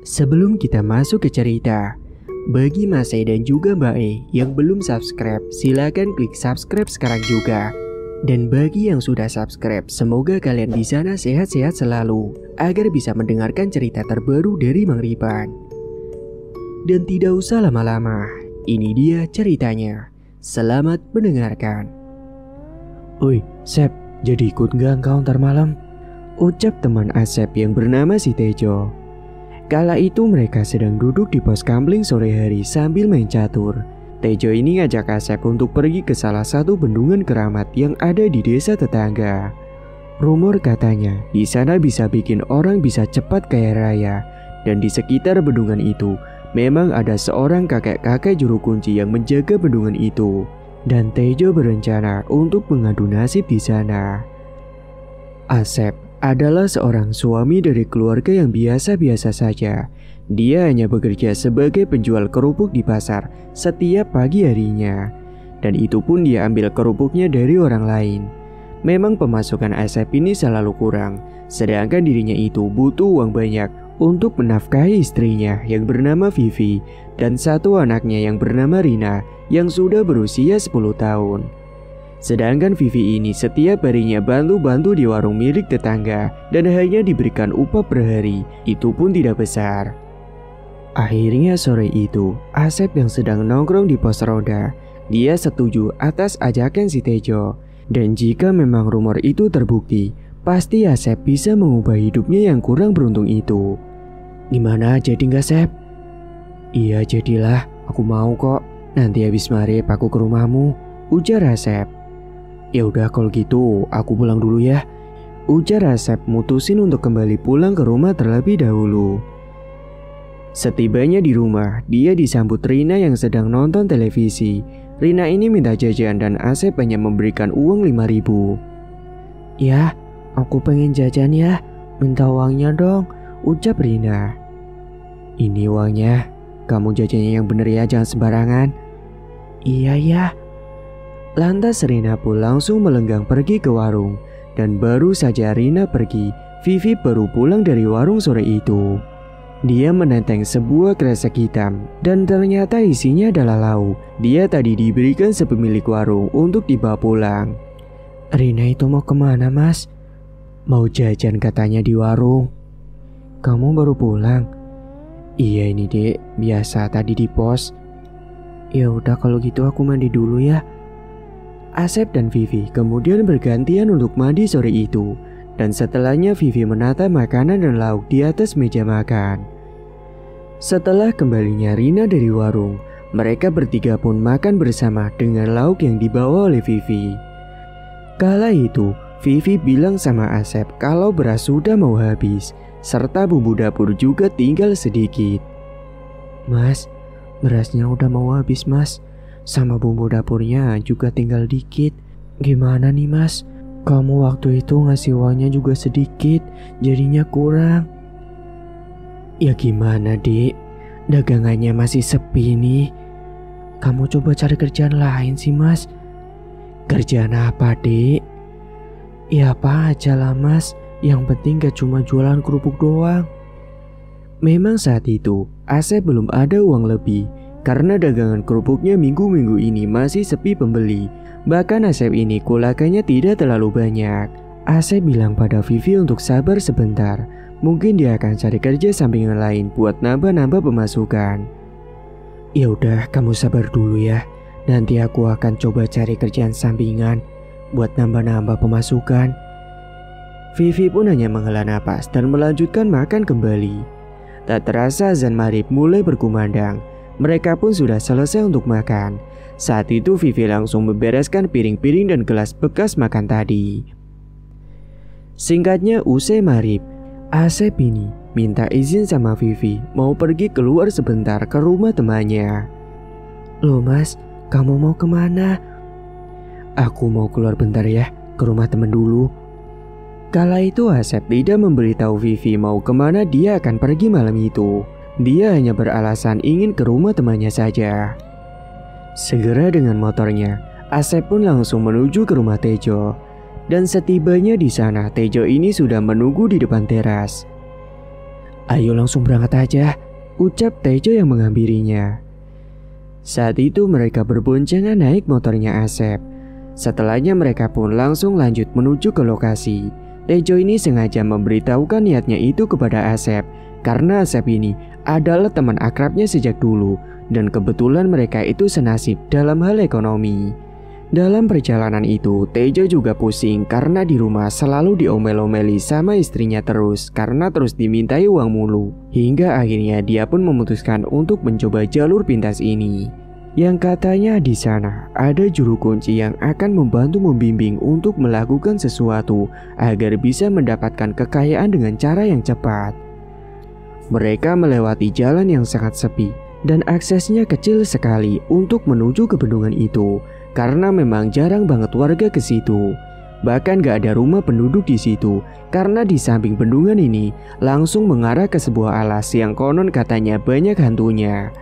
Sebelum kita masuk ke cerita, bagi Mas E dan juga Mbak E yang belum subscribe, silakan klik subscribe sekarang juga. Dan bagi yang sudah subscribe, semoga kalian di sana sehat-sehat selalu agar bisa mendengarkan cerita terbaru dari Mang Ripan. Dan tidak usah lama-lama, ini dia ceritanya. Selamat mendengarkan. Oi, Sep, jadi ikut gak engkau ntar malam? Ucap teman Asep yang bernama si Tejo. Kala itu mereka sedang duduk di pos kamling sore hari sambil main catur. Tejo ini ngajak Asep untuk pergi ke salah satu bendungan keramat yang ada di desa tetangga. Rumor katanya di sana bisa bikin orang bisa cepat kaya raya. Dan di sekitar bendungan itu memang ada seorang kakek-kakek juru kunci yang menjaga bendungan itu. Dan Tejo berencana untuk mengadu nasib di sana. Asep adalah seorang suami dari keluarga yang biasa-biasa saja. Dia hanya bekerja sebagai penjual kerupuk di pasar setiap pagi harinya. Dan itu pun dia ambil kerupuknya dari orang lain. Memang pemasukan Asep ini selalu kurang, sedangkan dirinya itu butuh uang banyak untuk menafkahi istrinya yang bernama Vivi dan satu anaknya yang bernama Rina yang sudah berusia 10 tahun. Sedangkan Vivi ini setiap harinya bantu-bantu di warung milik tetangga dan hanya diberikan upah per hari, itu pun tidak besar. Akhirnya sore itu, Asep yang sedang nongkrong di pos roda, dia setuju atas ajakan si Tejo. Dan jika memang rumor itu terbukti, pasti Asep bisa mengubah hidupnya yang kurang beruntung itu. Gimana, jadi nggak Sep? Iya jadilah, aku mau kok. Nanti habis maghrib aku ke rumahmu, ujar Asep. Ya udah kalau gitu aku pulang dulu ya, ujar Asep mutusin untuk kembali pulang ke rumah terlebih dahulu. Setibanya di rumah, dia disambut Rina yang sedang nonton televisi. Rina ini minta jajan dan Asep hanya memberikan uang 5.000. Ya, aku pengen jajan ya, minta uangnya dong, ucap Rina. Ini uangnya, kamu jajannya yang bener ya, jangan sembarangan. Iya ya. Lantas Rina pun langsung melenggang pergi ke warung. Dan baru saja Rina pergi, Vivi baru pulang dari warung sore itu. Dia menenteng sebuah kresek hitam dan ternyata isinya adalah lauk. Dia tadi diberikan sepemilik warung untuk dibawa pulang. Rina itu mau kemana mas? Mau jajan katanya di warung. Kamu baru pulang? Iya ini dek, biasa tadi di pos. Ya udah kalau gitu aku mandi dulu ya. Asep dan Vivi kemudian bergantian untuk mandi sore itu. Dan setelahnya Vivi menata makanan dan lauk di atas meja makan. Setelah kembalinya Rina dari warung, mereka bertiga pun makan bersama dengan lauk yang dibawa oleh Vivi. Kala itu, Vivi bilang sama Asep kalau beras sudah mau habis, serta bumbu dapur juga tinggal sedikit. Mas, berasnya udah mau habis mas, sama bumbu dapurnya juga tinggal dikit. Gimana nih mas? Kamu waktu itu ngasih uangnya juga sedikit, jadinya kurang. Ya gimana dek, dagangannya masih sepi nih. Kamu coba cari kerjaan lain sih mas. Kerjaan apa dek? Ya apa aja lah mas, yang penting gak cuma jualan kerupuk doang. Memang saat itu Asep belum ada uang lebih, karena dagangan kerupuknya minggu-minggu ini masih sepi pembeli. Bahkan Asep ini kulakannya tidak terlalu banyak. Asep bilang pada Vivi untuk sabar sebentar. Mungkin dia akan cari kerja sampingan lain buat nambah-nambah pemasukan. Ya udah kamu sabar dulu ya. Nanti aku akan coba cari kerjaan sampingan buat nambah-nambah pemasukan. Vivi pun hanya menghela napas dan melanjutkan makan kembali. Tak terasa azan maghrib mulai berkumandang. Mereka pun sudah selesai untuk makan. Saat itu Vivi langsung membereskan piring-piring dan gelas bekas makan tadi. Singkatnya usai maghrib, Asep ini minta izin sama Vivi mau pergi keluar sebentar ke rumah temannya. Loh mas, kamu mau kemana? Aku mau keluar bentar ya, ke rumah teman dulu. Kala itu Asep tidak memberitahu Vivi mau kemana dia akan pergi malam itu. Dia hanya beralasan ingin ke rumah temannya saja. Segera dengan motornya, Asep pun langsung menuju ke rumah Tejo. Dan setibanya di sana, Tejo ini sudah menunggu di depan teras. Ayo langsung berangkat aja, ucap Tejo yang menghampirinya. Saat itu mereka berboncengan naik motornya Asep. Setelahnya mereka pun langsung lanjut menuju ke lokasi. Tejo ini sengaja memberitahukan niatnya itu kepada Asep karena Asep ini adalah teman akrabnya sejak dulu dan kebetulan mereka itu senasib dalam hal ekonomi. Dalam perjalanan itu, Tejo juga pusing karena di rumah selalu diomel-omeli sama istrinya terus karena terus dimintai uang mulu. Hingga akhirnya dia pun memutuskan untuk mencoba jalur pintas ini. Yang katanya di sana ada juru kunci yang akan membantu membimbing untuk melakukan sesuatu agar bisa mendapatkan kekayaan dengan cara yang cepat. Mereka melewati jalan yang sangat sepi dan aksesnya kecil sekali untuk menuju ke bendungan itu. Karena memang jarang banget warga ke situ. Bahkan gak ada rumah penduduk di situ karena di samping bendungan ini langsung mengarah ke sebuah alas yang konon katanya banyak hantunya.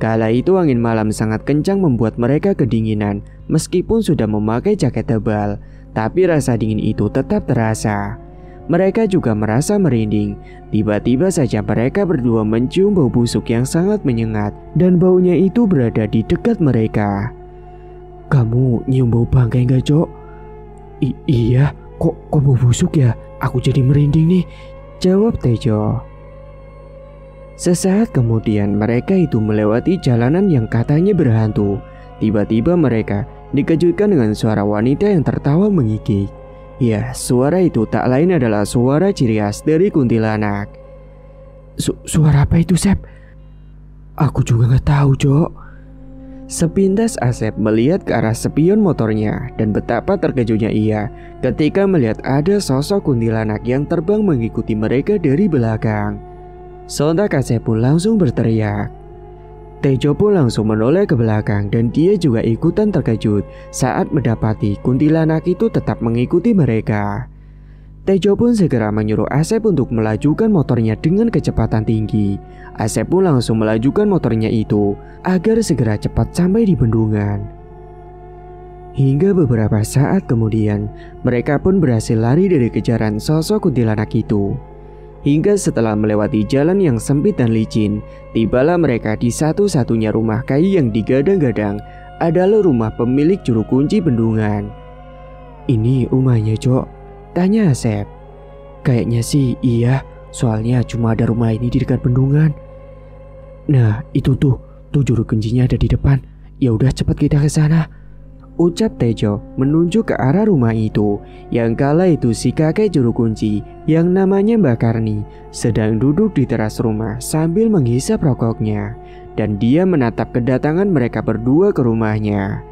Kala itu angin malam sangat kencang membuat mereka kedinginan meskipun sudah memakai jaket tebal, tapi rasa dingin itu tetap terasa. Mereka juga merasa merinding. Tiba-tiba saja mereka berdua mencium bau busuk yang sangat menyengat dan baunya itu berada di dekat mereka. Kamu nyium bau bangkai gak, Cok? Iya, kok bau busuk ya? Aku jadi merinding nih, jawab Tejo. Sesaat kemudian mereka itu melewati jalanan yang katanya berhantu. Tiba-tiba mereka dikejutkan dengan suara wanita yang tertawa mengigik. Ya, suara itu tak lain adalah suara ciri khas dari kuntilanak. Suara apa itu, Sep? Aku juga gak tahu, Cok. Sepintas Asep melihat ke arah spion motornya dan betapa terkejutnya ia ketika melihat ada sosok kuntilanak yang terbang mengikuti mereka dari belakang. Sontak Asep pun langsung berteriak. Tejo pun langsung menoleh ke belakang dan dia juga ikutan terkejut saat mendapati kuntilanak itu tetap mengikuti mereka. Tejo pun segera menyuruh Asep untuk melajukan motornya dengan kecepatan tinggi. Asep pun langsung melajukan motornya itu agar segera cepat sampai di bendungan. Hingga beberapa saat kemudian, mereka pun berhasil lari dari kejaran sosok kuntilanak itu. Hingga setelah melewati jalan yang sempit dan licin, tibalah mereka di satu-satunya rumah kayu yang digadang-gadang adalah rumah pemilik juru kunci bendungan. Ini rumahnya, Cok? Tanya Asep. Kayaknya sih iya, soalnya cuma ada rumah ini di dekat bendungan. Nah, itu tuh juru kuncinya ada di depan. Ya udah cepat kita ke sana, ucap Tejo menunjuk ke arah rumah itu. Yang kala itu si kakek juru kunci yang namanya Mbak Karni sedang duduk di teras rumah sambil menghisap rokoknya. Dan dia menatap kedatangan mereka berdua ke rumahnya.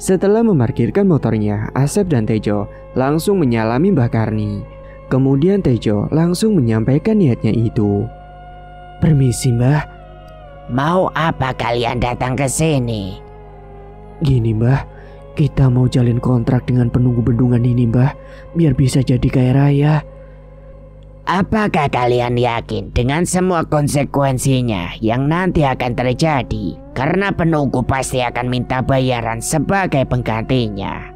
Setelah memarkirkan motornya, Asep dan Tejo langsung menyalami Mbak Karni. Kemudian Tejo langsung menyampaikan niatnya itu. Permisi, Mbah. Mau apa kalian datang ke sini? Gini, Mbah. Kita mau jalin kontrak dengan penunggu bendungan ini, Mbah. Biar bisa jadi kaya raya. Apakah kalian yakin dengan semua konsekuensinya yang nanti akan terjadi? Karena penunggu pasti akan minta bayaran sebagai penggantinya.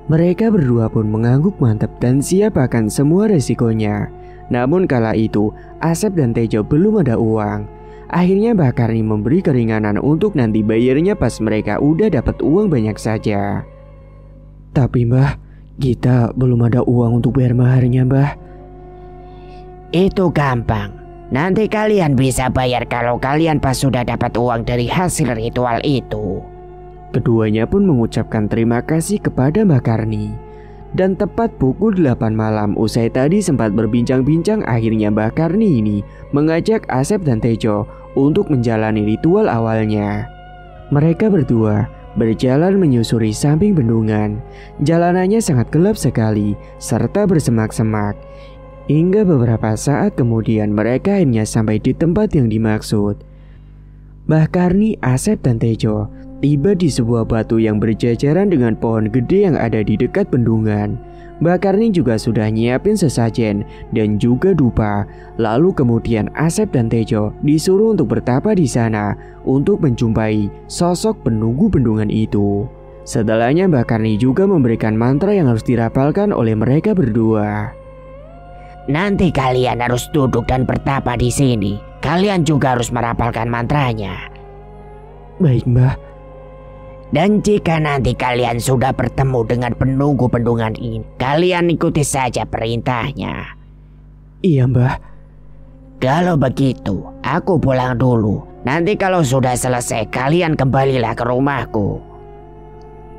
Mereka berdua pun mengangguk mantap dan siap akan semua resikonya. Namun kala itu Asep dan Tejo belum ada uang. Akhirnya Mbak Karni memberi keringanan untuk nanti bayarnya pas mereka udah dapat uang banyak saja. Tapi Mbah, kita belum ada uang untuk bayar maharnya, Mbah. Itu gampang. Nanti kalian bisa bayar kalau kalian pas sudah dapat uang dari hasil ritual itu. Keduanya pun mengucapkan terima kasih kepada Mbak Karni. Dan tepat pukul 8 malam usai tadi sempat berbincang-bincang, akhirnya Mbak Karni ini mengajak Asep dan Tejo untuk menjalani ritual awalnya. Mereka berdua berjalan menyusuri samping bendungan. Jalanannya sangat gelap sekali serta bersemak-semak. Hingga beberapa saat kemudian mereka akhirnya sampai di tempat yang dimaksud. Mbah Karni, Asep dan Tejo tiba di sebuah batu yang berjajaran dengan pohon gede yang ada di dekat bendungan. Mbah Karni juga sudah nyiapin sesajen dan juga dupa. Lalu kemudian Asep dan Tejo disuruh untuk bertapa di sana untuk menjumpai sosok penunggu bendungan itu. Setelahnya Mbah Karni juga memberikan mantra yang harus dirapalkan oleh mereka berdua. Nanti kalian harus duduk dan bertapa di sini. Kalian juga harus merapalkan mantranya. Baik, Mbah. Dan jika nanti kalian sudah bertemu dengan penunggu bendungan ini, kalian ikuti saja perintahnya. Iya, Mbah. Kalau begitu, aku pulang dulu. Nanti kalau sudah selesai, kalian kembalilah ke rumahku.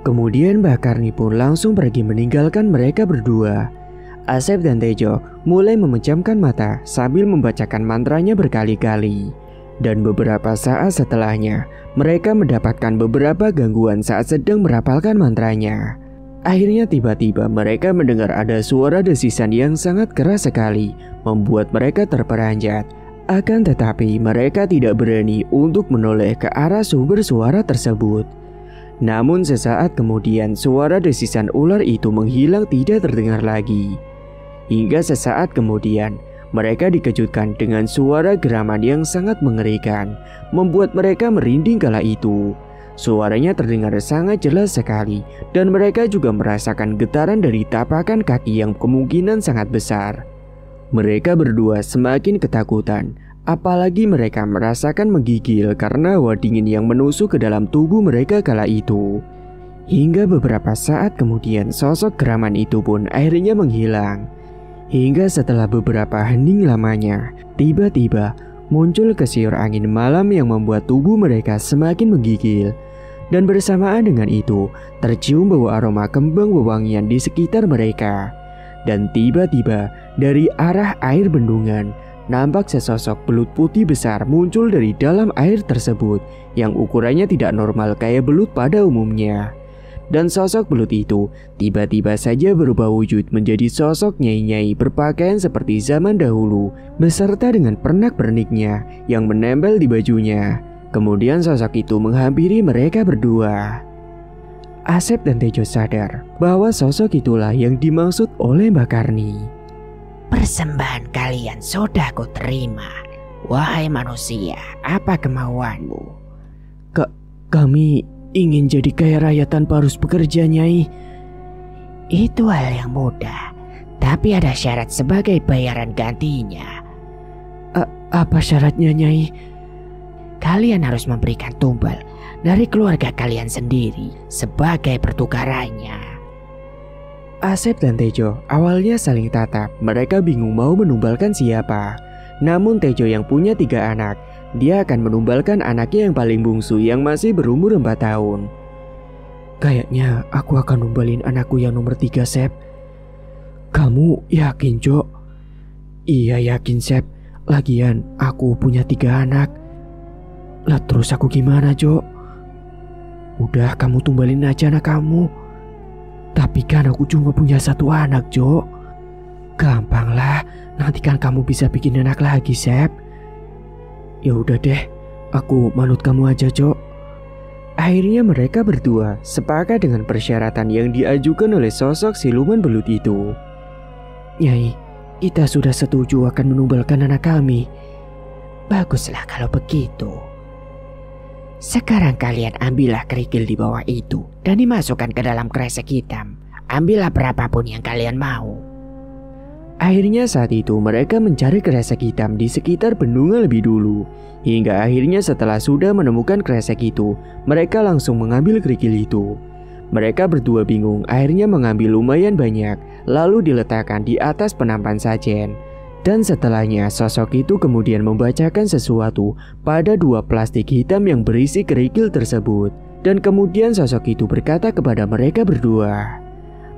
Kemudian Mbah Karni pun langsung pergi meninggalkan mereka berdua. Asep dan Tejo mulai memejamkan mata sambil membacakan mantranya berkali-kali. Dan beberapa saat setelahnya, mereka mendapatkan beberapa gangguan saat sedang merapalkan mantranya. Akhirnya tiba-tiba mereka mendengar ada suara desisan yang sangat keras sekali, membuat mereka terperanjat. Akan tetapi mereka tidak berani untuk menoleh ke arah sumber suara tersebut. Namun sesaat kemudian suara desisan ular itu menghilang tidak terdengar lagi. Hingga sesaat kemudian mereka dikejutkan dengan suara geraman yang sangat mengerikan, membuat mereka merinding kala itu. Suaranya terdengar sangat jelas sekali dan mereka juga merasakan getaran dari tapakan kaki yang kemungkinan sangat besar. Mereka berdua semakin ketakutan, apalagi mereka merasakan menggigil karena hawa dingin yang menusuk ke dalam tubuh mereka kala itu. Hingga beberapa saat kemudian sosok geraman itu pun akhirnya menghilang. Hingga setelah beberapa hening lamanya, tiba-tiba muncul kesiur angin malam yang membuat tubuh mereka semakin menggigil. Dan bersamaan dengan itu, tercium bau aroma kembang wewangian di sekitar mereka. Dan tiba-tiba dari arah air bendungan, nampak sesosok belut putih besar muncul dari dalam air tersebut yang ukurannya tidak normal kayak belut pada umumnya. Dan sosok belut itu tiba-tiba saja berubah wujud menjadi sosok nyai-nyai berpakaian seperti zaman dahulu beserta dengan pernak-perniknya yang menempel di bajunya. Kemudian sosok itu menghampiri mereka berdua. Asep dan Tejo sadar bahwa sosok itulah yang dimaksud oleh Mbah Karni. Persembahan kalian sudah ku terima. Wahai manusia, apa kemauanmu? Kami ingin jadi kaya raya tanpa harus bekerja, Nyai. Itu hal yang mudah, tapi ada syarat sebagai bayaran gantinya. Apa syaratnya, Nyai? Kalian harus memberikan tumbal dari keluarga kalian sendiri sebagai pertukarannya. Asep dan Tejo awalnya saling tatap. Mereka bingung mau menumbalkan siapa. Namun Tejo yang punya 3 anak, dia akan menumbalkan anaknya yang paling bungsu yang masih berumur 4 tahun. Kayaknya aku akan numbalin anakku yang nomor 3, Sep. Kamu yakin, Jo? Iya yakin, Sep. Lagian aku punya 3 anak. Lah terus aku gimana, Jo? Udah kamu tumbalin aja anak kamu. Tapi kan aku cuma punya 1 anak, Jo. Gampang lah, nanti kan kamu bisa bikin anak lagi, Sep. Ya udah deh, aku manut kamu aja, Jo. Akhirnya mereka berdua sepakat dengan persyaratan yang diajukan oleh sosok siluman belut itu. Nyai, kita sudah setuju akan menumbalkan anak kami. Baguslah kalau begitu. Sekarang kalian ambillah kerikil di bawah itu dan dimasukkan ke dalam kresek hitam. Ambillah berapapun yang kalian mau. Akhirnya saat itu mereka mencari kresek hitam di sekitar bendungan lebih dulu. Hingga akhirnya setelah sudah menemukan kresek itu, mereka langsung mengambil kerikil itu. Mereka berdua bingung, akhirnya mengambil lumayan banyak, lalu diletakkan di atas penampan sajen. Dan setelahnya sosok itu kemudian membacakan sesuatu pada 2 plastik hitam yang berisi kerikil tersebut. Dan kemudian sosok itu berkata kepada mereka berdua,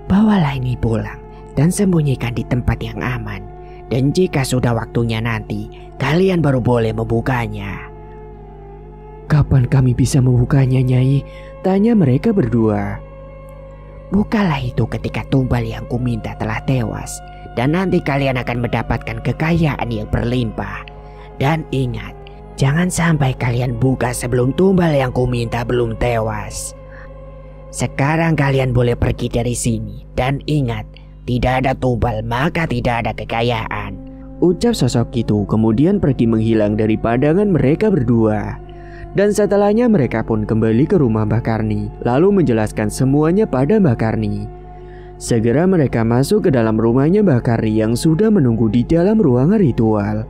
"Bawalah ini pulang dan sembunyikan di tempat yang aman. Dan jika sudah waktunya nanti, kalian baru boleh membukanya." "Kapan kami bisa membukanya, Nyai?" tanya mereka berdua. "Bukalah itu ketika tumbal yang kuminta telah tewas. Dan nanti kalian akan mendapatkan kekayaan yang berlimpah. Dan ingat, jangan sampai kalian buka sebelum tumbal yang kuminta belum tewas. Sekarang kalian boleh pergi dari sini. Dan ingat, tidak ada tumbal maka tidak ada kekayaan." Ucap sosok itu kemudian pergi menghilang dari pandangan mereka berdua. Dan setelahnya mereka pun kembali ke rumah Mbah Karni, lalu menjelaskan semuanya pada Mbah Karni. Segera mereka masuk ke dalam rumahnya Mbah Karni yang sudah menunggu di dalam ruangan ritual.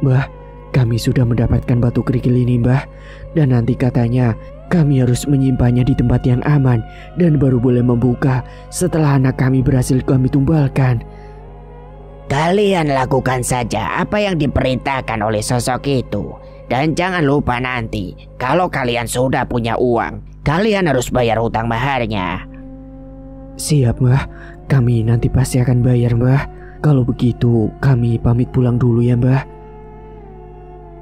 "Mbah, kami sudah mendapatkan batu kerikil ini, Mbah. Dan nanti katanya kami harus menyimpannya di tempat yang aman dan baru boleh membuka setelah anak kami berhasil kami tumbalkan." Kalian lakukan saja apa yang diperintahkan oleh sosok itu. Dan jangan lupa nanti, kalau kalian sudah punya uang, kalian harus bayar hutang maharnya. "Siap, Mbah. Kami nanti pasti akan bayar, Mbah. Kalau begitu, kami pamit pulang dulu ya, Mbah."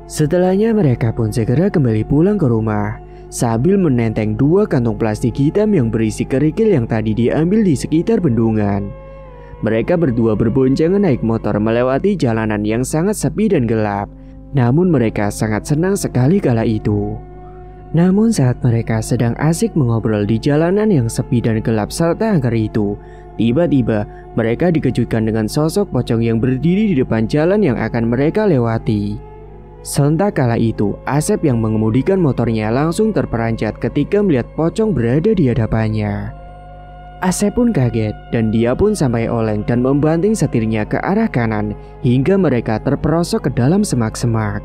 Setelahnya mereka pun segera kembali pulang ke rumah sambil menenteng 2 kantong plastik hitam yang berisi kerikil yang tadi diambil di sekitar bendungan. Mereka berdua berboncengan naik motor melewati jalanan yang sangat sepi dan gelap. Namun mereka sangat senang sekali kala itu. Namun saat mereka sedang asik mengobrol di jalanan yang sepi dan gelap serta angker itu, tiba-tiba mereka dikejutkan dengan sosok pocong yang berdiri di depan jalan yang akan mereka lewati. Sontak kala itu, Asep yang mengemudikan motornya langsung terperanjat ketika melihat pocong berada di hadapannya. Asep pun kaget dan dia pun sampai oleng dan membanting setirnya ke arah kanan hingga mereka terperosok ke dalam semak-semak.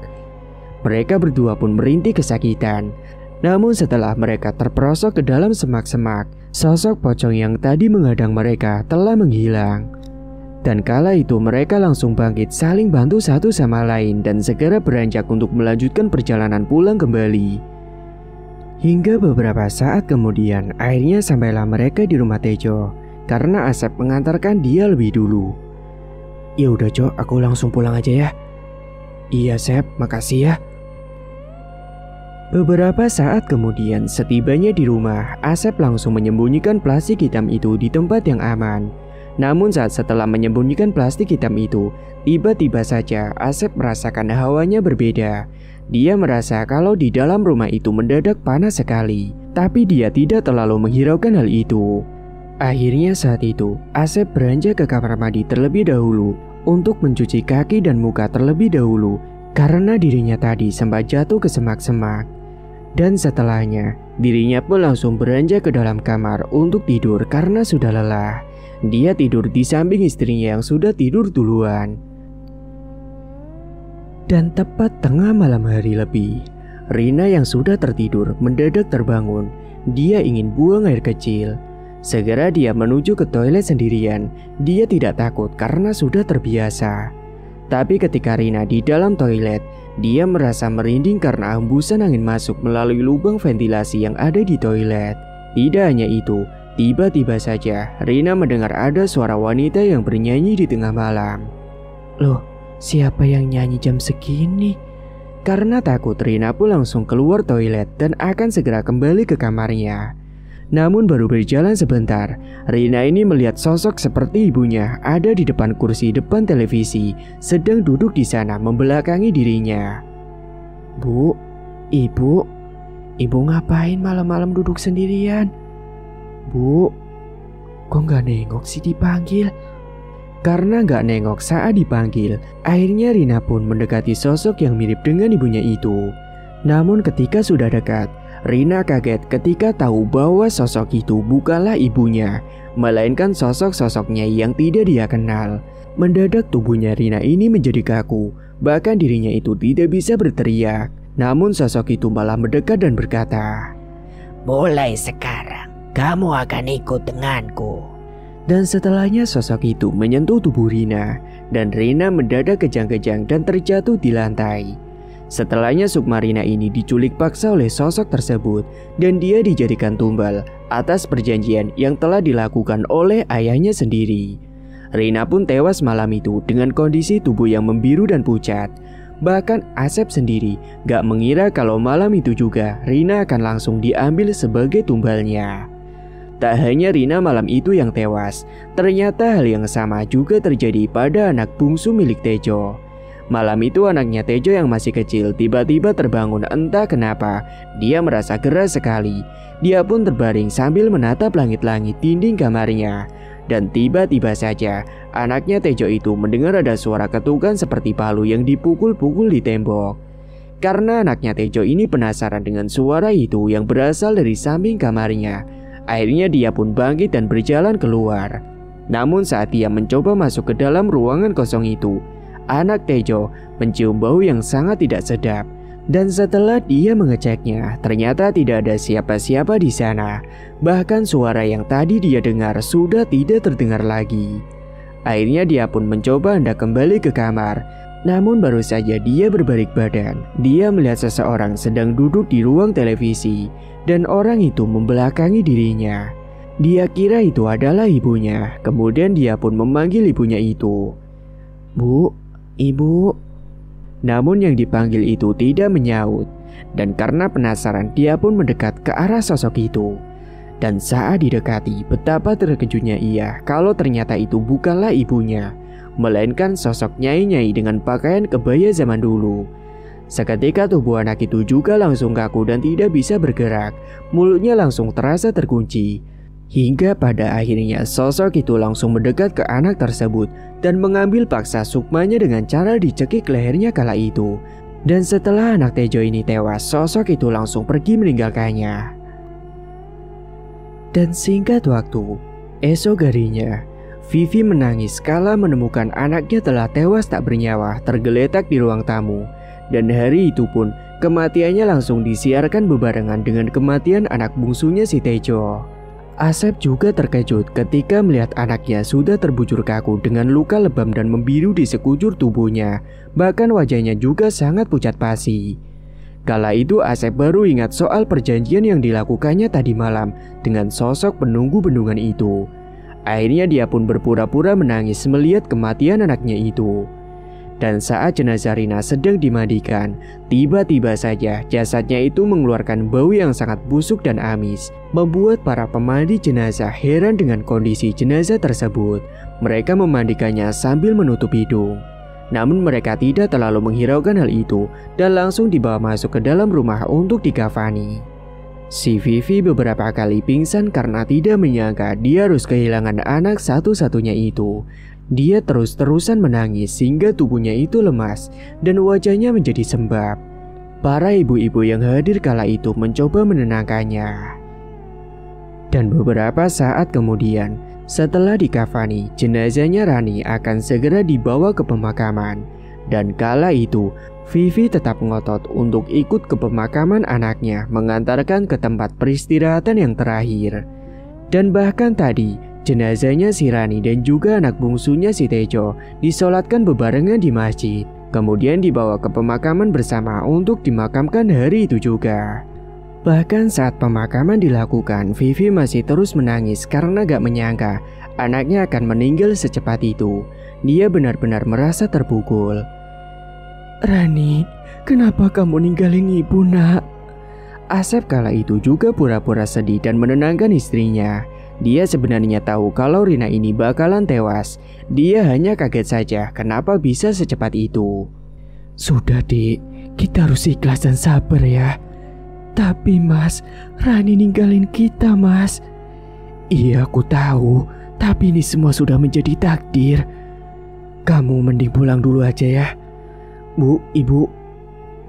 Mereka berdua pun merintih kesakitan. Namun setelah mereka terperosok ke dalam semak-semak, sosok pocong yang tadi menghadang mereka telah menghilang. Dan kala itu mereka langsung bangkit saling bantu satu sama lain dan segera beranjak untuk melanjutkan perjalanan pulang kembali. Hingga beberapa saat kemudian akhirnya sampailah mereka di rumah Tejo karena Asep mengantarkan dia lebih dulu. "Ya udah, Cok, aku langsung pulang aja ya." "Iya, Sep, makasih ya." Beberapa saat kemudian setibanya di rumah, Asep langsung menyembunyikan plastik hitam itu di tempat yang aman. Namun setelah menyembunyikan plastik hitam itu, tiba-tiba saja Asep merasakan hawanya berbeda. Dia merasa kalau di dalam rumah itu mendadak panas sekali, tapi dia tidak terlalu menghiraukan hal itu. Akhirnya saat itu, Asep beranjak ke kamar mandi terlebih dahulu untuk mencuci kaki dan muka terlebih dahulu karena dirinya tadi sempat jatuh ke semak-semak. Dan setelahnya, dirinya pun langsung beranjak ke dalam kamar untuk tidur karena sudah lelah. Dia tidur di samping istrinya yang sudah tidur duluan. Dan tepat tengah malam hari lebih, Rina yang sudah tertidur mendadak terbangun. Dia ingin buang air kecil. Segera dia menuju ke toilet sendirian. Dia tidak takut karena sudah terbiasa. Tapi ketika Rina di dalam toilet, dia merasa merinding karena hembusan angin masuk melalui lubang ventilasi yang ada di toilet. Tidak hanya itu, tiba-tiba saja Rina mendengar ada suara wanita yang bernyanyi di tengah malam. "Loh, siapa yang nyanyi jam segini?" Karena takut, Rina pun langsung keluar toilet dan akan segera kembali ke kamarnya. Namun baru berjalan sebentar, Rina ini melihat sosok seperti ibunya ada di depan kursi depan televisi, sedang duduk di sana membelakangi dirinya. "Bu, ibu ngapain malam-malam duduk sendirian? Bu, kok nggak nengok sih dipanggil?" Karena nggak nengok saat dipanggil, akhirnya Rina pun mendekati sosok yang mirip dengan ibunya itu. Namun ketika sudah dekat, Rina kaget ketika tahu bahwa sosok itu bukanlah ibunya, melainkan sosok-sosoknya yang tidak dia kenal. Mendadak tubuhnya Rina ini menjadi kaku, bahkan dirinya itu tidak bisa berteriak. Namun sosok itu malah mendekat dan berkata, "Mulai sekarang, kamu akan ikut denganku." Dan setelahnya sosok itu menyentuh tubuh Rina, dan Rina mendadak kejang-kejang dan terjatuh di lantai. Setelahnya sukma Rina ini diculik paksa oleh sosok tersebut dan dia dijadikan tumbal atas perjanjian yang telah dilakukan oleh ayahnya sendiri. Rina pun tewas malam itu dengan kondisi tubuh yang membiru dan pucat. Bahkan Asep sendiri gak mengira kalau malam itu juga Rina akan langsung diambil sebagai tumbalnya. Tak hanya Rina malam itu yang tewas, ternyata hal yang sama juga terjadi pada anak bungsu milik Tejo. Malam itu anaknya Tejo yang masih kecil tiba-tiba terbangun entah kenapa. Dia merasa gerah sekali. Dia pun terbaring sambil menatap langit-langit dinding kamarnya. Dan tiba-tiba saja anaknya Tejo itu mendengar ada suara ketukan seperti palu yang dipukul-pukul di tembok. Karena anaknya Tejo ini penasaran dengan suara itu yang berasal dari samping kamarnya, Akhirnya dia pun bangkit dan berjalan keluar. Namun saat dia mencoba masuk ke dalam ruangan kosong itu, anak Tejo mencium bau yang sangat tidak sedap. Dan setelah dia mengeceknya, ternyata tidak ada siapa-siapa di sana. Bahkan suara yang tadi dia dengar sudah tidak terdengar lagi. Akhirnya dia pun mencoba hendak kembali ke kamar. Namun baru saja dia berbalik badan, dia melihat seseorang sedang duduk di ruang televisi. Dan orang itu membelakangi dirinya. Dia kira itu adalah ibunya. Kemudian dia pun memanggil ibunya itu. "Bu, ibu." Namun yang dipanggil itu tidak menyaut. Dan karena penasaran dia pun mendekat ke arah sosok itu. Dan saat didekati, betapa terkejutnya ia kalau ternyata itu bukanlah ibunya, melainkan sosok nyai-nyai dengan pakaian kebaya zaman dulu. Seketika tubuh anak itu juga langsung kaku dan tidak bisa bergerak. Mulutnya langsung terasa terkunci. Hingga pada akhirnya sosok itu langsung mendekat ke anak tersebut dan mengambil paksa sukmanya dengan cara dicekik lehernya kala itu. Dan setelah anak Tejo ini tewas, sosok itu langsung pergi meninggalkannya. Dan singkat waktu, esok harinya, Vivi menangis kala menemukan anaknya telah tewas tak bernyawa tergeletak di ruang tamu. Dan hari itu pun kematiannya langsung disiarkan bebarengan dengan kematian anak bungsunya si Tejo. Asep juga terkejut ketika melihat anaknya sudah terbujur kaku dengan luka lebam dan membiru di sekujur tubuhnya. Bahkan wajahnya juga sangat pucat pasi. Kala itu Asep baru ingat soal perjanjian yang dilakukannya tadi malam dengan sosok penunggu bendungan itu. Akhirnya dia pun berpura-pura menangis melihat kematian anaknya itu. Dan saat jenazah Rina sedang dimandikan, tiba-tiba saja jasadnya itu mengeluarkan bau yang sangat busuk dan amis, membuat para pemandi jenazah heran dengan kondisi jenazah tersebut. Mereka memandikannya sambil menutup hidung. Namun mereka tidak terlalu menghiraukan hal itu dan langsung dibawa masuk ke dalam rumah untuk dikafani. Si Vivi beberapa kali pingsan karena tidak menyangka dia harus kehilangan anak satu-satunya itu. Dia terus-terusan menangis hingga tubuhnya itu lemas dan wajahnya menjadi sembab. Para ibu-ibu yang hadir kala itu mencoba menenangkannya. Dan beberapa saat kemudian, setelah dikafani, jenazahnya Rani akan segera dibawa ke pemakaman. Dan kala itu, Vivi tetap ngotot untuk ikut ke pemakaman anaknya, mengantarkan ke tempat peristirahatan yang terakhir. Dan bahkan tadi, jenazahnya si Rani dan juga anak bungsunya si Tejo disolatkan bebarengan di masjid. Kemudian dibawa ke pemakaman bersama untuk dimakamkan hari itu juga. Bahkan saat pemakaman dilakukan, Vivi masih terus menangis karena gak menyangka anaknya akan meninggal secepat itu. Dia benar-benar merasa terpukul. "Rani, kenapa kamu ninggalin ibu, nak?" Asep kala itu juga pura-pura sedih dan menenangkan istrinya. Dia sebenarnya tahu kalau Rina ini bakalan tewas. Dia hanya kaget saja kenapa bisa secepat itu. "Sudah, Dik, kita harus ikhlas dan sabar ya. Tapi Mas, Rani ninggalin kita, Mas." "Iya, aku tahu, tapi ini semua sudah menjadi takdir. Kamu mending pulang dulu aja ya." "Bu, Ibu,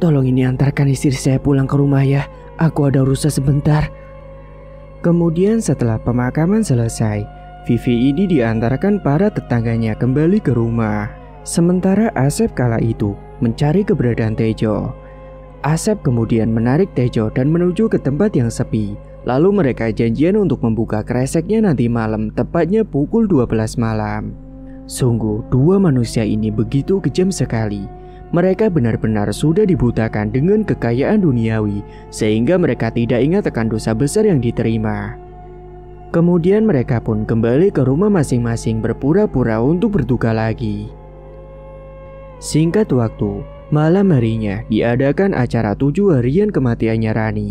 tolong ini antarkan istri saya pulang ke rumah ya. Aku ada urusan sebentar." Kemudian setelah pemakaman selesai, Vivi ini diantarkan para tetangganya kembali ke rumah. Sementara Asep kala itu mencari keberadaan Tejo. Asep kemudian menarik Tejo dan menuju ke tempat yang sepi. Lalu mereka janjian untuk membuka kreseknya nanti malam, tepatnya pukul 12 malam. Sungguh, dua manusia ini begitu kejam sekali. Mereka benar-benar sudah dibutakan dengan kekayaan duniawi, sehingga mereka tidak ingat akan dosa besar yang diterima. Kemudian mereka pun kembali ke rumah masing-masing berpura-pura untuk berduka lagi. Singkat waktu, malam harinya diadakan acara 7 harian kematiannya Rani.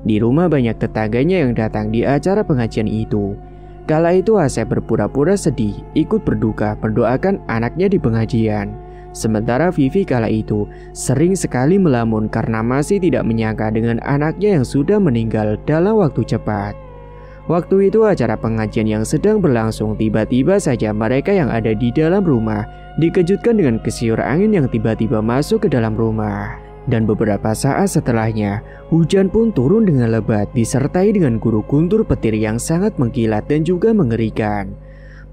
Di rumah banyak tetangganya yang datang di acara pengajian itu. Kala itu Asep berpura-pura sedih, ikut berduka mendoakan anaknya di pengajian. Sementara Vivi kala itu sering sekali melamun karena masih tidak menyangka dengan anaknya yang sudah meninggal dalam waktu cepat. Waktu itu acara pengajian yang sedang berlangsung, tiba-tiba saja mereka yang ada di dalam rumah dikejutkan dengan kesiur angin yang tiba-tiba masuk ke dalam rumah. Dan beberapa saat setelahnya, hujan pun turun dengan lebat disertai dengan guru guntur petir yang sangat mengkilat dan juga mengerikan.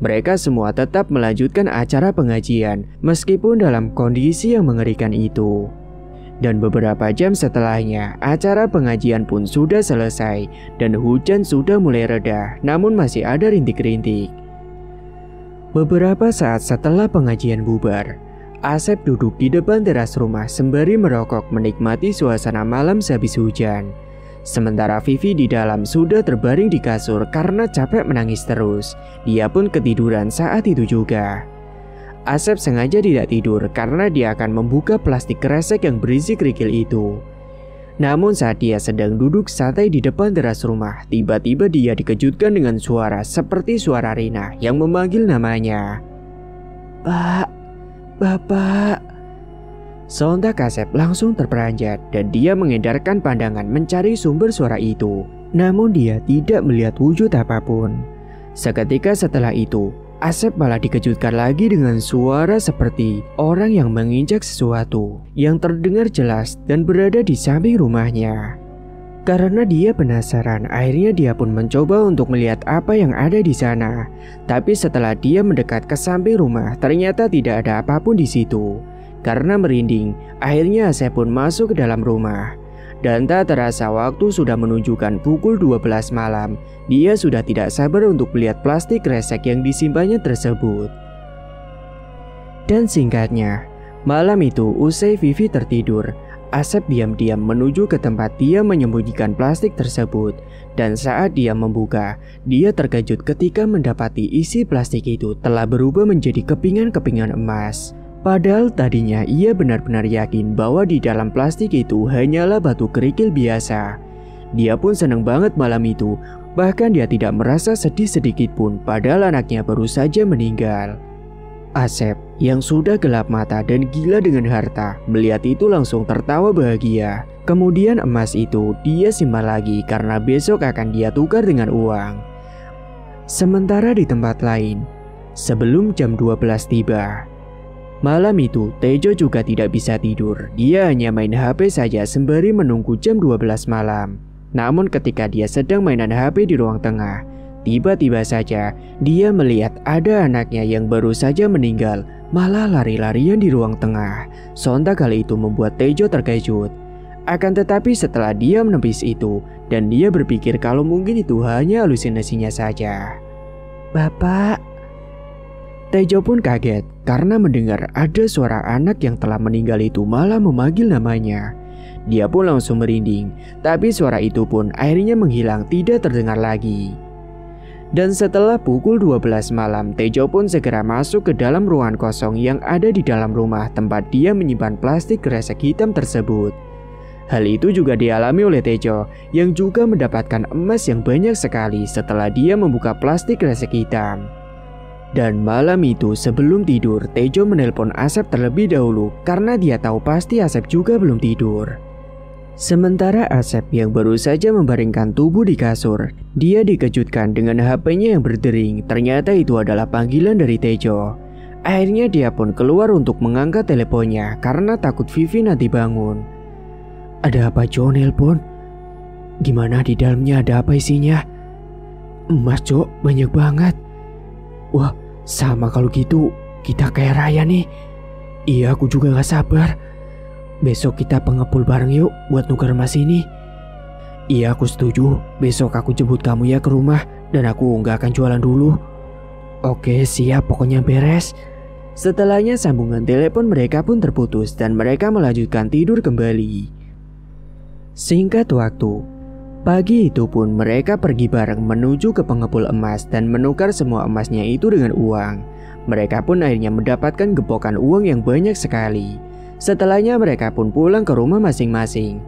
Mereka semua tetap melanjutkan acara pengajian meskipun dalam kondisi yang mengerikan itu. Dan beberapa jam setelahnya, acara pengajian pun sudah selesai dan hujan sudah mulai reda, namun masih ada rintik-rintik. Beberapa saat setelah pengajian bubar, Asep duduk di depan teras rumah sembari merokok menikmati suasana malam sehabis hujan. Sementara Vivi di dalam sudah terbaring di kasur karena capek menangis terus. Dia pun ketiduran saat itu juga. Asep sengaja tidak tidur karena dia akan membuka plastik kresek yang berisi kerikil itu. Namun saat dia sedang duduk santai di depan teras rumah, tiba-tiba dia dikejutkan dengan suara seperti suara Rina yang memanggil namanya. "Pak, Bapak." Sontak Asep langsung terperanjat dan dia mengedarkan pandangan mencari sumber suara itu. Namun dia tidak melihat wujud apapun. Seketika setelah itu, Asep malah dikejutkan lagi dengan suara seperti orang yang menginjak sesuatu yang terdengar jelas dan berada di samping rumahnya. Karena dia penasaran, akhirnya dia pun mencoba untuk melihat apa yang ada di sana. Tapi setelah dia mendekat ke samping rumah, ternyata tidak ada apapun di situ. Karena merinding, akhirnya Asep pun masuk ke dalam rumah. Dan tak terasa waktu sudah menunjukkan pukul 12 malam. Dia sudah tidak sabar untuk melihat plastik kresek yang disimpannya tersebut. Dan singkatnya, malam itu usai Vivi tertidur, Asep diam-diam menuju ke tempat dia menyembunyikan plastik tersebut. Dan saat dia membuka, dia terkejut ketika mendapati isi plastik itu telah berubah menjadi kepingan-kepingan emas. Padahal tadinya ia benar-benar yakin bahwa di dalam plastik itu hanyalah batu kerikil biasa. Dia pun senang banget malam itu, bahkan dia tidak merasa sedih sedikit pun padahal anaknya baru saja meninggal. Asep yang sudah gelap mata dan gila dengan harta, melihat itu langsung tertawa bahagia. Kemudian emas itu dia simpan lagi karena besok akan dia tukar dengan uang. Sementara di tempat lain, sebelum jam 12 tiba, malam itu Tejo juga tidak bisa tidur. Dia hanya main HP saja sembari menunggu jam 12 malam. Namun ketika dia sedang mainan HP di ruang tengah, tiba-tiba saja dia melihat ada anaknya yang baru saja meninggal malah lari-larian di ruang tengah. Sontak hal itu membuat Tejo terkejut. Akan tetapi setelah dia menepis itu dan dia berpikir kalau mungkin itu hanya halusinasinya saja. "Bapak." Tejo pun kaget karena mendengar ada suara anak yang telah meninggal itu malah memanggil namanya. Dia pun langsung merinding, tapi suara itu pun akhirnya menghilang, tidak terdengar lagi. Dan setelah pukul 12 malam, Tejo pun segera masuk ke dalam ruangan kosong yang ada di dalam rumah tempat dia menyimpan plastik kresek hitam tersebut. Hal itu juga dialami oleh Tejo yang juga mendapatkan emas yang banyak sekali setelah dia membuka plastik kresek hitam. Dan malam itu sebelum tidur, Tejo menelpon Asep terlebih dahulu karena dia tahu pasti Asep juga belum tidur. Sementara Asep yang baru saja membaringkan tubuh di kasur, dia dikejutkan dengan HP-nya yang berdering. Ternyata itu adalah panggilan dari Tejo. Akhirnya dia pun keluar untuk mengangkat teleponnya karena takut Vivi nanti bangun. "Ada apa Jo nelpon? Gimana di dalamnya, ada apa isinya?" "Emas Jo, banyak banget." "Wah, sama kalau gitu kita kayak raya nih." "Iya, aku juga gak sabar. Besok kita pengepul bareng yuk buat nuker emas ini." "Iya, aku setuju. Besok aku jemput kamu ya ke rumah dan aku gak akan jualan dulu." "Oke, siap, pokoknya beres." Setelahnya sambungan telepon mereka pun terputus dan mereka melanjutkan tidur kembali. Singkat waktu, pagi itu pun mereka pergi bareng menuju ke pengepul emas dan menukar semua emasnya itu dengan uang. Mereka pun akhirnya mendapatkan gepokan uang yang banyak sekali. Setelahnya mereka pun pulang ke rumah masing-masing.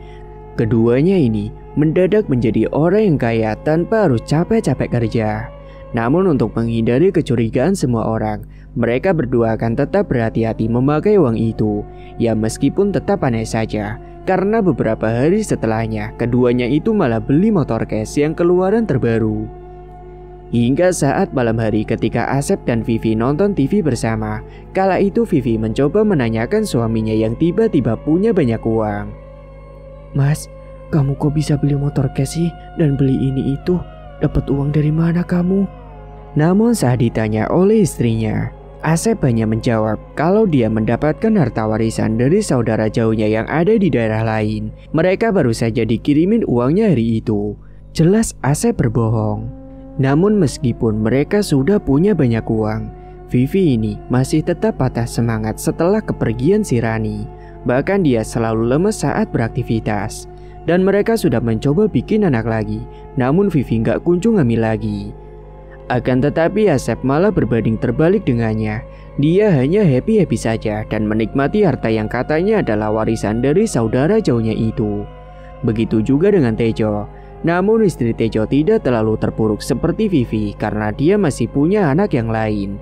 Keduanya ini mendadak menjadi orang yang kaya tanpa harus capek-capek kerja. Namun untuk menghindari kecurigaan semua orang, mereka berdua akan tetap berhati-hati memakai uang itu. Ya meskipun tetap aneh saja, karena beberapa hari setelahnya keduanya itu malah beli motor cash yang keluaran terbaru. Hingga saat malam hari ketika Asep dan Vivi nonton TV bersama, kala itu Vivi mencoba menanyakan suaminya yang tiba-tiba punya banyak uang. Mas, kamu kok bisa beli motor cash sih dan beli ini itu? Dapat uang dari mana kamu? Namun saat ditanya oleh istrinya, Asep hanya menjawab kalau dia mendapatkan harta warisan dari saudara jauhnya yang ada di daerah lain. Mereka baru saja dikirimin uangnya hari itu. Jelas Asep berbohong. Namun meskipun mereka sudah punya banyak uang, Vivi ini masih tetap patah semangat setelah kepergian si Rani. Bahkan dia selalu lemes saat beraktivitas. Dan mereka sudah mencoba bikin anak lagi, namun Vivi nggak kunjung hamil lagi. Akan tetapi Asep malah berbanding terbalik dengannya. Dia hanya happy-happy saja dan menikmati harta yang katanya adalah warisan dari saudara jauhnya itu. Begitu juga dengan Tejo. Namun istri Tejo tidak terlalu terpuruk seperti Vivi karena dia masih punya anak yang lain.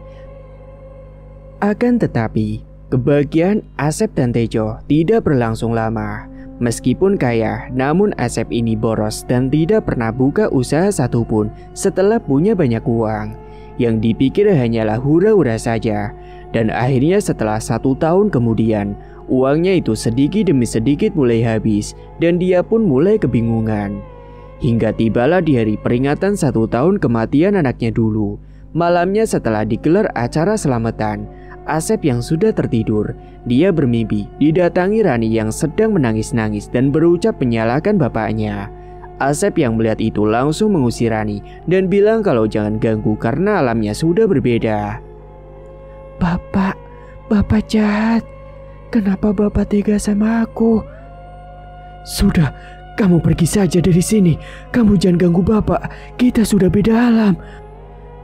Akan tetapi, kebahagiaan Asep dan Tejo tidak berlangsung lama. Meskipun kaya, namun Asep ini boros dan tidak pernah buka usaha satupun setelah punya banyak uang. Yang dipikir hanyalah hura-hura saja. Dan akhirnya setelah 1 tahun kemudian, uangnya itu sedikit demi sedikit mulai habis dan dia pun mulai kebingungan. Hingga tibalah di hari peringatan 1 tahun kematian anaknya dulu. Malamnya setelah digelar acara selamatan, Asep yang sudah tertidur, dia bermimpi didatangi Rani yang sedang menangis-nangis dan berucap menyalahkan bapaknya. Asep yang melihat itu langsung mengusir Rani dan bilang kalau jangan ganggu karena alamnya sudah berbeda. Bapak jahat. Kenapa Bapak tega sama aku? Sudah, kamu pergi saja dari sini. Kamu jangan ganggu Bapak, kita sudah beda alam.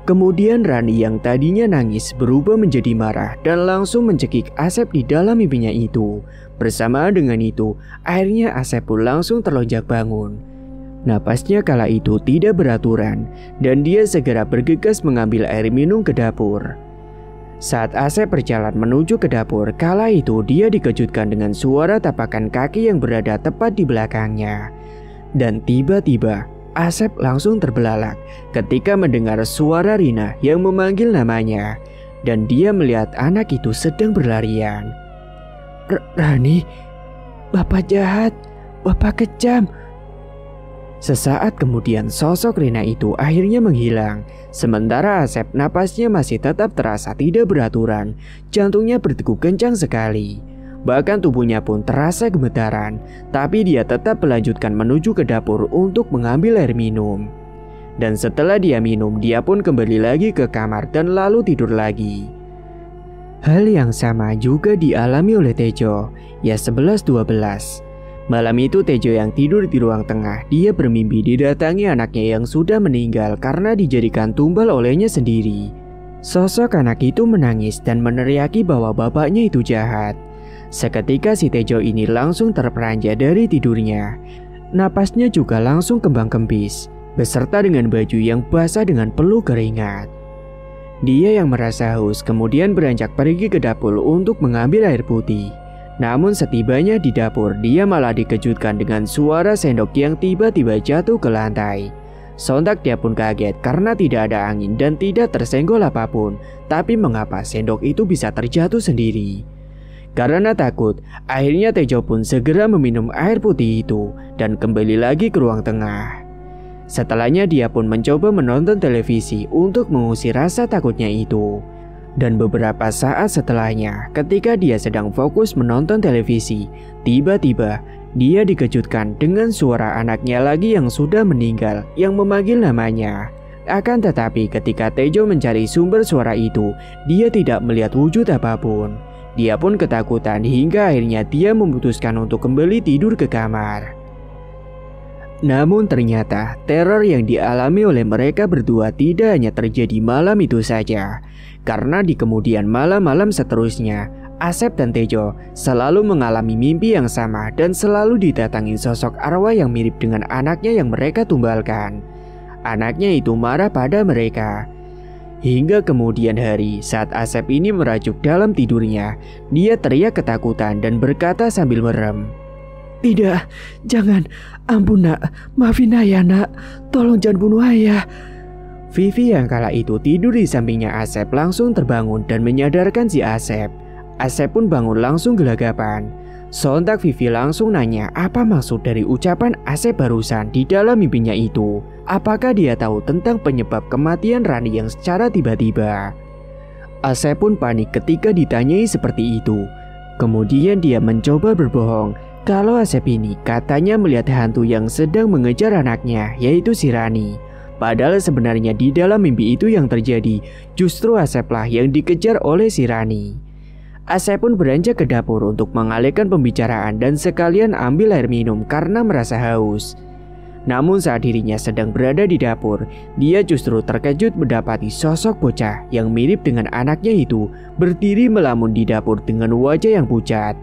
Kemudian Rani yang tadinya nangis berubah menjadi marah dan langsung mencekik Asep di dalam mimpinya itu. Bersamaan dengan itu, akhirnya Asep pun langsung terlonjak bangun. Napasnya kala itu tidak beraturan dan dia segera bergegas mengambil air minum ke dapur. Saat Asep berjalan menuju ke dapur, kala itu dia dikejutkan dengan suara tapakan kaki yang berada tepat di belakangnya. Dan tiba-tiba Asep langsung terbelalak ketika mendengar suara Rina yang memanggil namanya. Dan dia melihat anak itu sedang berlarian. Rani, Bapak jahat, Bapak kejam. Sesaat kemudian sosok Rina itu akhirnya menghilang. Sementara Asep napasnya masih tetap terasa tidak beraturan. Jantungnya berdegup kencang sekali. Bahkan tubuhnya pun terasa gemetaran, tapi dia tetap melanjutkan menuju ke dapur untuk mengambil air minum. Dan setelah dia minum, dia pun kembali lagi ke kamar dan lalu tidur lagi. Hal yang sama juga dialami oleh Tejo, ya 11-12. Malam itu Tejo yang tidur di ruang tengah, dia bermimpi didatangi anaknya yang sudah meninggal karena dijadikan tumbal olehnya sendiri. Sosok anak itu menangis dan meneriaki bahwa bapaknya itu jahat. Seketika si Tejo ini langsung terperanjat dari tidurnya. Napasnya juga langsung kembang-kempis, beserta dengan baju yang basah dengan peluh keringat. Dia yang merasa haus kemudian beranjak pergi ke dapur untuk mengambil air putih. Namun setibanya di dapur, dia malah dikejutkan dengan suara sendok yang tiba-tiba jatuh ke lantai. Sontak dia pun kaget karena tidak ada angin dan tidak tersenggol apapun. Tapi mengapa sendok itu bisa terjatuh sendiri? Karena takut, akhirnya Tejo pun segera meminum air putih itu dan kembali lagi ke ruang tengah. Setelahnya dia pun mencoba menonton televisi untuk mengusir rasa takutnya itu. Dan beberapa saat setelahnya, ketika dia sedang fokus menonton televisi, tiba-tiba dia dikejutkan dengan suara anaknya lagi yang sudah meninggal yang memanggil namanya. Akan tetapi ketika Tejo mencari sumber suara itu, dia tidak melihat wujud apapun. Dia pun ketakutan hingga akhirnya dia memutuskan untuk kembali tidur ke kamar. Namun ternyata teror yang dialami oleh mereka berdua tidak hanya terjadi malam itu saja. Karena di kemudian malam-malam seterusnya, Asep dan Tejo selalu mengalami mimpi yang sama dan selalu didatangi sosok arwah yang mirip dengan anaknya yang mereka tumbalkan. Anaknya itu marah pada mereka. Hingga kemudian hari saat Asep ini merajuk dalam tidurnya, dia teriak ketakutan dan berkata sambil merem, "Tidak, jangan, ampun nak, maafin ayah nak, tolong jangan bunuh ayah. Vivi yang kala itu tidur di sampingnya Asep langsung terbangun dan menyadarkan si Asep. Asep pun bangun langsung gelagapan. Sontak Vivi langsung nanya apa maksud dari ucapan Asep barusan di dalam mimpinya itu. Apakah dia tahu tentang penyebab kematian Rani yang secara tiba-tiba? Asep pun panik ketika ditanyai seperti itu. Kemudian dia mencoba berbohong kalau Asep ini katanya melihat hantu yang sedang mengejar anaknya, yaitu si Rani. Padahal sebenarnya di dalam mimpi itu yang terjadi justru Aseplah yang dikejar oleh si Rani. Asep pun beranjak ke dapur untuk mengalihkan pembicaraan dan sekalian ambil air minum karena merasa haus. Namun saat dirinya sedang berada di dapur, dia justru terkejut mendapati sosok bocah yang mirip dengan anaknya itu berdiri melamun di dapur dengan wajah yang pucat.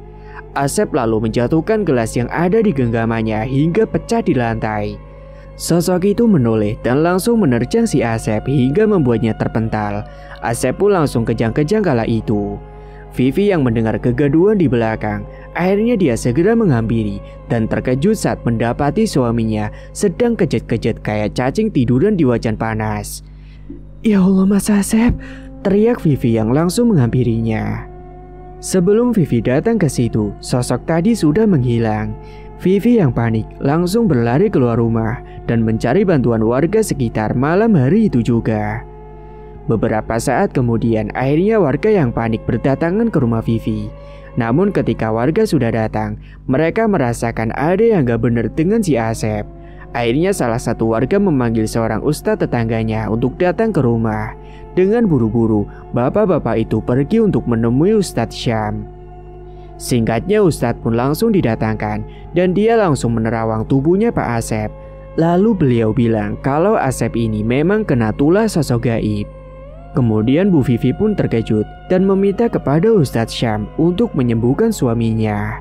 Asep lalu menjatuhkan gelas yang ada di genggamannya hingga pecah di lantai. Sosok itu menoleh dan langsung menerjang si Asep hingga membuatnya terpental. Asep pun langsung kejang-kejang kala itu. Vivi yang mendengar kegaduhan di belakang, akhirnya dia segera menghampiri dan terkejut saat mendapati suaminya sedang kejut-kejut kayak cacing tiduran di wajan panas. "Ya Allah Mas Asep!" teriak Vivi yang langsung menghampirinya. Sebelum Vivi datang ke situ, sosok tadi sudah menghilang. Vivi yang panik langsung berlari keluar rumah dan mencari bantuan warga sekitar malam hari itu juga. Beberapa saat kemudian akhirnya warga yang panik berdatangan ke rumah Vivi. Namun ketika warga sudah datang, mereka merasakan ada yang gak benar dengan si Asep. Akhirnya salah satu warga memanggil seorang ustadz tetangganya untuk datang ke rumah. Dengan buru-buru, bapak-bapak itu pergi untuk menemui Ustadz Syam. Singkatnya Ustadz pun langsung didatangkan dan dia langsung menerawang tubuhnya Pak Asep. Lalu beliau bilang kalau Asep ini memang kena tulah sosok gaib. Kemudian Bu Vivi pun terkejut dan meminta kepada Ustadz Syam untuk menyembuhkan suaminya.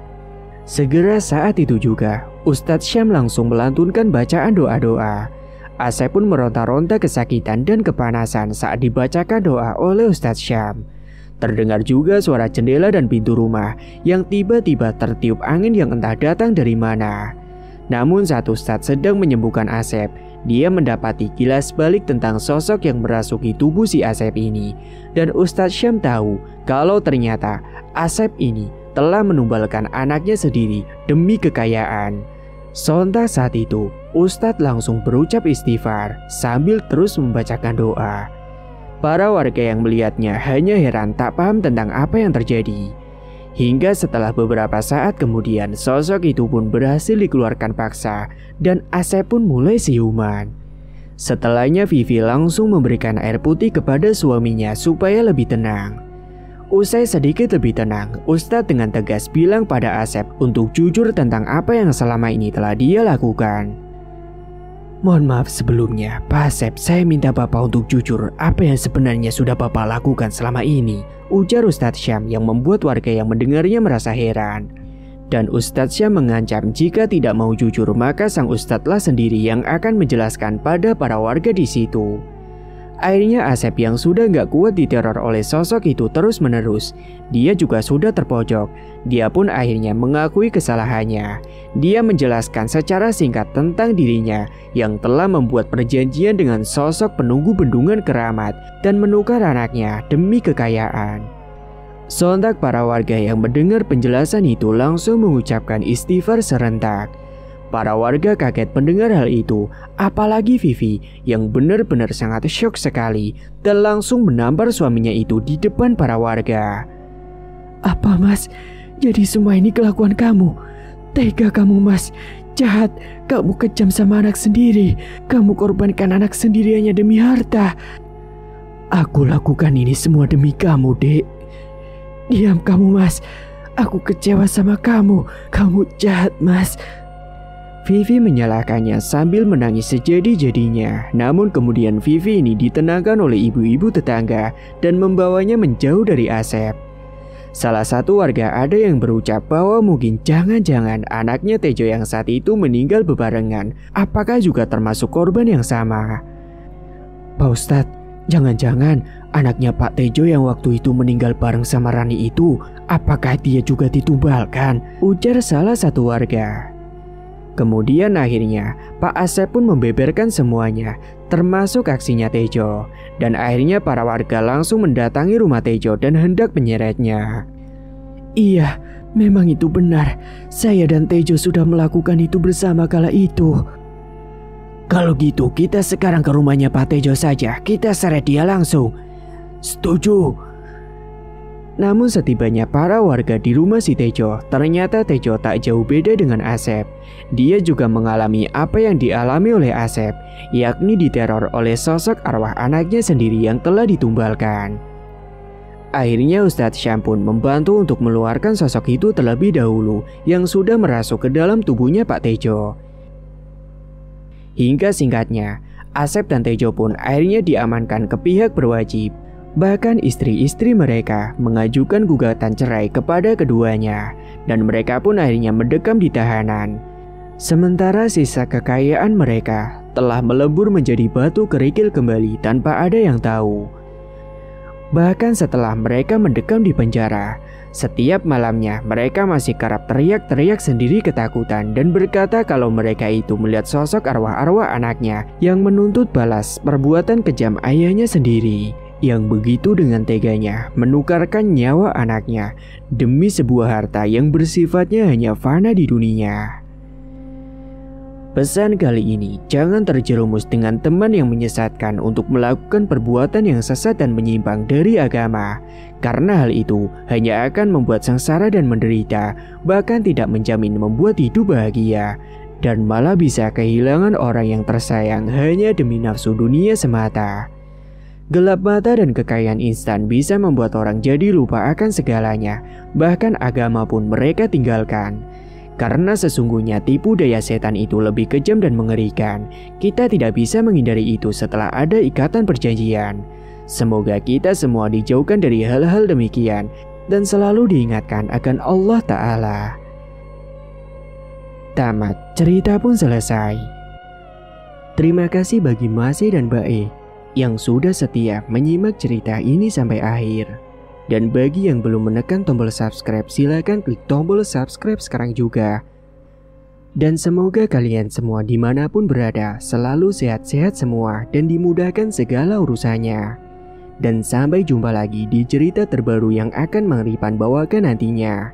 Segera saat itu juga Ustadz Syam langsung melantunkan bacaan doa-doa. Asep pun meronta-ronta kesakitan dan kepanasan saat dibacakan doa oleh Ustadz Syam. Terdengar juga suara jendela dan pintu rumah yang tiba-tiba tertiup angin yang entah datang dari mana. Namun saat Ustadz sedang menyembuhkan Asep, dia mendapati kilas balik tentang sosok yang merasuki tubuh si Asep ini. Dan Ustadz Syam tahu kalau ternyata Asep ini telah menumbalkan anaknya sendiri demi kekayaan. Sontak saat itu, Ustadz langsung berucap istighfar sambil terus membacakan doa. Para warga yang melihatnya hanya heran tak paham tentang apa yang terjadi. Hingga setelah beberapa saat kemudian sosok itu pun berhasil dikeluarkan paksa dan Asep pun mulai siuman. Setelahnya Vivi langsung memberikan air putih kepada suaminya supaya lebih tenang. Usai sedikit lebih tenang, Ustadz dengan tegas bilang pada Asep untuk jujur tentang apa yang selama ini telah dia lakukan. "Mohon maaf sebelumnya, Pak Asep, saya minta Bapak untuk jujur apa yang sebenarnya sudah Bapak lakukan selama ini," ujar Ustadz Syam yang membuat warga yang mendengarnya merasa heran. Dan Ustadz Syam mengancam jika tidak mau jujur maka sang Ustadzlah sendiri yang akan menjelaskan pada para warga di situ. Akhirnya Asep yang sudah gak kuat diteror oleh sosok itu terus-menerus. Dia juga sudah terpojok. Dia pun akhirnya mengakui kesalahannya. Dia menjelaskan secara singkat tentang dirinya yang telah membuat perjanjian dengan sosok penunggu bendungan keramat dan menukar anaknya demi kekayaan. Sontak para warga yang mendengar penjelasan itu langsung mengucapkan istighfar serentak. Para warga kaget mendengar hal itu, apalagi Vivi yang benar-benar sangat syok sekali dan langsung menampar suaminya itu di depan para warga. "Apa Mas? Jadi semua ini kelakuan kamu? Tega kamu Mas, jahat, kamu kejam sama anak sendiri, kamu korbankan anak sendiri hanya demi harta." "Aku lakukan ini semua demi kamu, Dek." "Diam kamu Mas, aku kecewa sama kamu jahat Mas." Vivi menyalahkannya sambil menangis sejadi-jadinya. Namun kemudian Vivi ini ditenangkan oleh ibu-ibu tetangga dan membawanya menjauh dari Asep. Salah satu warga ada yang berucap bahwa mungkin jangan-jangan anaknya Tejo yang saat itu meninggal bebarengan, apakah juga termasuk korban yang sama. "Pak Ustadz, jangan-jangan anaknya Pak Tejo yang waktu itu meninggal bareng sama Rani itu, apakah dia juga ditumbalkan?" ujar salah satu warga. Kemudian akhirnya Pak Asep pun membeberkan semuanya, termasuk aksinya Tejo. Dan akhirnya para warga langsung mendatangi rumah Tejo dan hendak menyeretnya. Iya, memang itu benar. Saya dan Tejo sudah melakukan itu bersama kala itu. Kalau gitu kita sekarang ke rumahnya Pak Tejo saja. Kita seret dia langsung. Setuju. Namun setibanya para warga di rumah si Tejo, ternyata Tejo tak jauh beda dengan Asep. Dia juga mengalami apa yang dialami oleh Asep, yakni diteror oleh sosok arwah anaknya sendiri yang telah ditumbalkan. Akhirnya Ustadz Syam pun membantu untuk mengeluarkan sosok itu terlebih dahulu yang sudah merasuk ke dalam tubuhnya Pak Tejo. Hingga singkatnya, Asep dan Tejo pun akhirnya diamankan ke pihak berwajib. Bahkan istri-istri mereka mengajukan gugatan cerai kepada keduanya, dan mereka pun akhirnya mendekam di tahanan. Sementara sisa kekayaan mereka telah melebur menjadi batu kerikil kembali tanpa ada yang tahu. Bahkan setelah mereka mendekam di penjara, setiap malamnya mereka masih kerap teriak-teriak sendiri ketakutan dan berkata kalau mereka itu melihat sosok arwah-arwah anaknya yang menuntut balas perbuatan kejam ayahnya sendiri, yang begitu dengan teganya menukarkan nyawa anaknya demi sebuah harta yang bersifatnya hanya fana di dunia. Pesan kali ini, jangan terjerumus dengan teman yang menyesatkan untuk melakukan perbuatan yang sesat dan menyimpang dari agama. Karena hal itu hanya akan membuat sengsara dan menderita, bahkan tidak menjamin membuat hidup bahagia. Dan malah bisa kehilangan orang yang tersayang hanya demi nafsu dunia semata. Gelap mata dan kekayaan instan bisa membuat orang jadi lupa akan segalanya, bahkan agama pun mereka tinggalkan. Karena sesungguhnya tipu daya setan itu lebih kejam dan mengerikan. Kita tidak bisa menghindari itu setelah ada ikatan perjanjian. Semoga kita semua dijauhkan dari hal-hal demikian dan selalu diingatkan akan Allah Ta'ala. Tamat, cerita pun selesai. Terima kasih bagi Mase dan Bae yang sudah setia menyimak cerita ini sampai akhir. Dan bagi yang belum menekan tombol subscribe, silakan klik tombol subscribe sekarang juga. Dan semoga kalian semua dimanapun berada selalu sehat-sehat semua dan dimudahkan segala urusannya. Dan sampai jumpa lagi di cerita terbaru yang akan Mang Ripan bawakan nantinya.